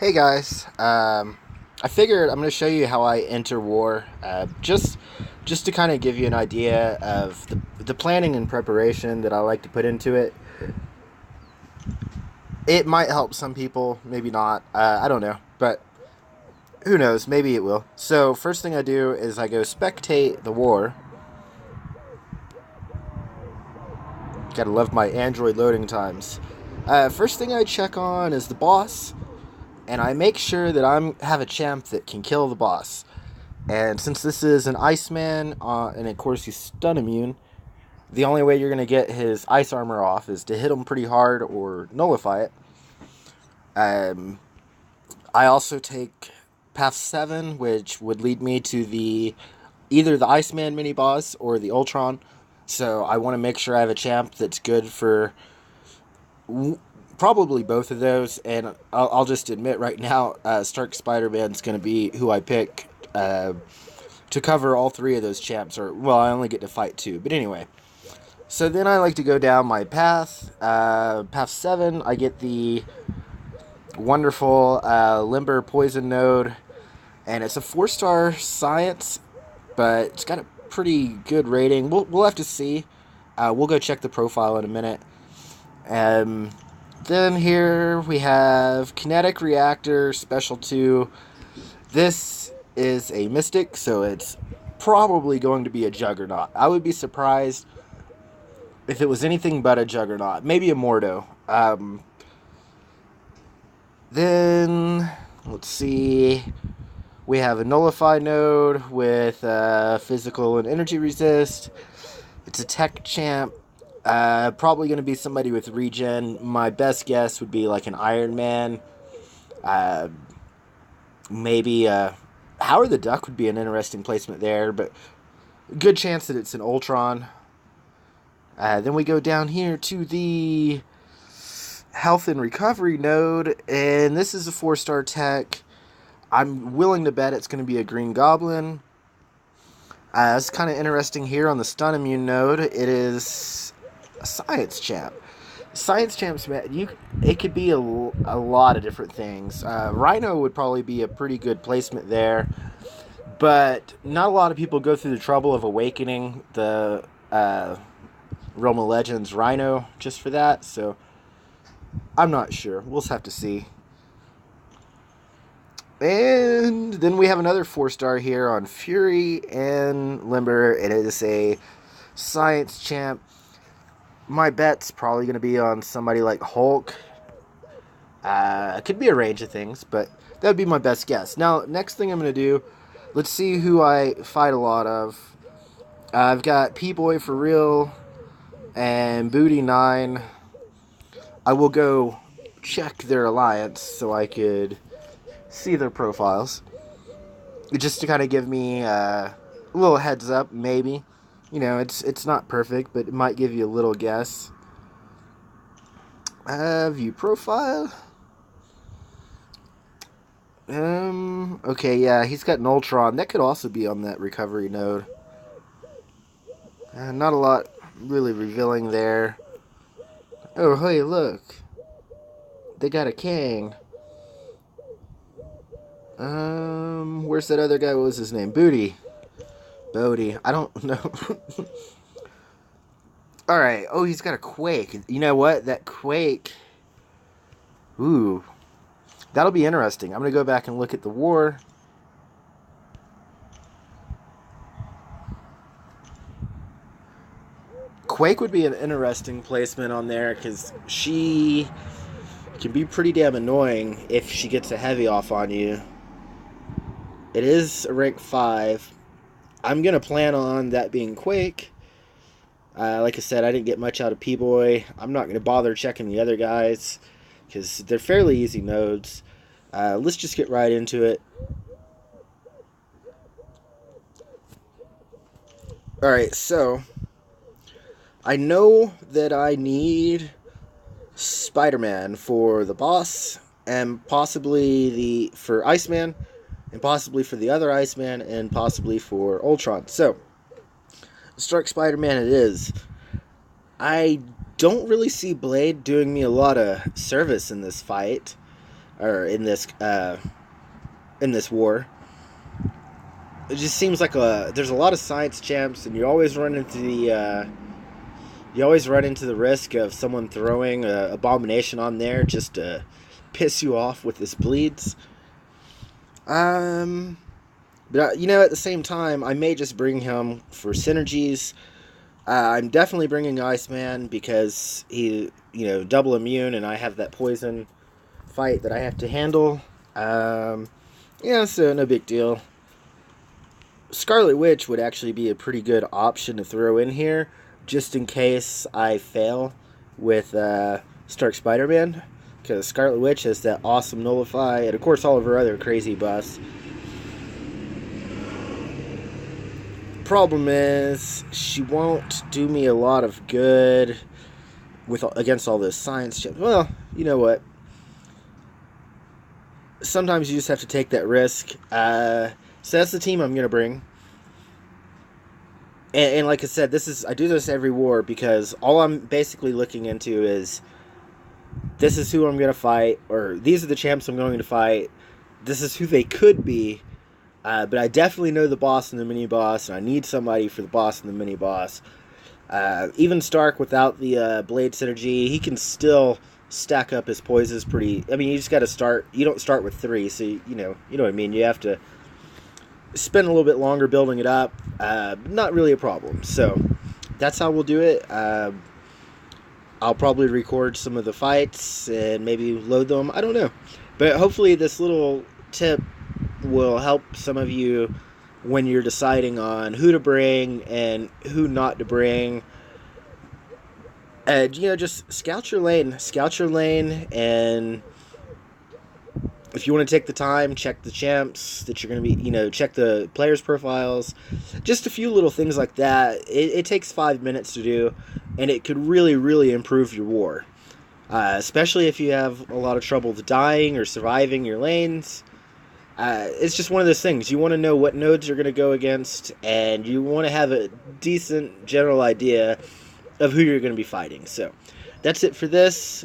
Hey guys, I figured I'm going to show you how I enter war, just to kind of give you an idea of the planning and preparation that I like to put into it. It might help some people, maybe not. I don't know, but who knows? Maybe it will. So first thing I do is I go spectate the war. Gotta love my Android loading times. First thing I check on is the boss, and I make sure that I have a champ that can kill the boss. And since this is an Iceman, and of course he's stun immune, the only way you're going to get his ice armor off is to hit him pretty hard or nullify it. Um, I also take Path 7, which would lead me to either the Iceman mini boss or the Ultron. So I want to make sure I have a champ that's good for probably both of those. And I'll just admit right now, Stark Spider-Man's going to be who I pick to cover all three of those champs. Or, well, I only get to fight two. But anyway. So then I like to go down my path. Path 7, I get the wonderful Limber Poison node. And it's a 4-star science, but it's got a pretty good rating. We'll have to see. We'll go check the profile in a minute. Then here we have Kinetic Reactor Special 2. This is a Mystic, so it's probably going to be a Juggernaut. I would be surprised if it was anything but a Juggernaut. Maybe a Mordo. Then, let's see. We have a Nullify node with physical and energy resist. It's a tech champ. Probably going to be somebody with regen. My best guess would be like an Iron Man. Maybe Howard the Duck would be an interesting placement there, but good chance that it's an Ultron. Then we go down here to the Health and Recovery node, and this is a 4-star tech. I'm willing to bet it's going to be a Green Goblin. It's kind of interesting here on the Stun Immune node. It is a Science Champ. Science Champs, it could be a lot of different things. Rhino would probably be a pretty good placement there, but not a lot of people go through the trouble of awakening the Realm of Legends Rhino just for that, so I'm not sure. We'll just have to see. And then we have another 4-star here on Fury and Limber. It is a Science Champ. My bet's probably going to be on somebody like Hulk. It could be a range of things, but that would be my best guess. Now, next thing I'm going to do, let's see who I fight a lot of. I've got P-Boy for real and Booty 9. I will go check their alliance so I could see their profiles. Just to kind of give me a little heads up, maybe. You know, it's not perfect, but it might give you a little guess. View profile. Okay, yeah, he's got an Ultron. That could also be on that recovery node. Not a lot really revealing there. Oh, hey, look. They got a Kang. Where's that other guy? What was his name? Bodhi. I don't know. Alright. Oh, he's got a Quake. You know what? That Quake. Ooh. That'll be interesting. I'm going to go back and look at the war. Quake would be an interesting placement on there because she can be pretty damn annoying if she gets a heavy off on you. It is a rank 5. I'm going to plan on that being Quake. Like I said, I didn't get much out of P-Boy. I'm not going to bother checking the other guys because they're fairly easy nodes. Let's just get right into it. Alright, so I know that I need Spider-Man for the boss, and possibly for Iceman, and possibly for the other Iceman, and possibly for Ultron. So, Stark Spider-Man it is. I don't really see Blade doing me a lot of service in this fight. or in this war. It just seems like there's a lot of science champs, and you always run into the risk of someone throwing a abomination on there just to piss you off with his bleeds. But at the same time, I may just bring him for synergies. I'm definitely bringing Iceman because he, double immune, and I have that poison fight that I have to handle. So no big deal. Scarlet Witch would actually be a pretty good option to throw in here, just in case I fail with Stark Spider-Man, because Scarlet Witch has that awesome Nullify, and of course all of her other crazy buffs. Problem is, she won't do me a lot of good against all this science shit. Well, you know what? Sometimes you just have to take that risk. So that's the team I'm going to bring. And like I said, I do this every war because all I'm basically looking into is this is who I'm going to fight, or these are the champs I'm going to fight. This is who they could be. But I definitely know the boss and the mini-boss, and I need somebody for the boss and the mini-boss. Even Stark, without the blade synergy, he can still stack up his poisons pretty... I mean, you just got to start... You don't start with 3, so, you know what I mean? You have to spend a little bit longer building it up. Not really a problem. So, that's how we'll do it. I'll probably record some of the fights and maybe load them. I don't know. But hopefully this little tip will help some of you when you're deciding on who to bring and who not to bring. And, just scout your lane, and if you want to take the time, check the champs that you're going to be, check the players' profiles, just a few little things like that. It takes 5 minutes to do, and it could really, really improve your war. Especially if you have a lot of trouble dying or surviving your lanes. It's just one of those things. You want to know what nodes you're going to go against, and you want to have a decent general idea of who you're going to be fighting. So, that's it for this.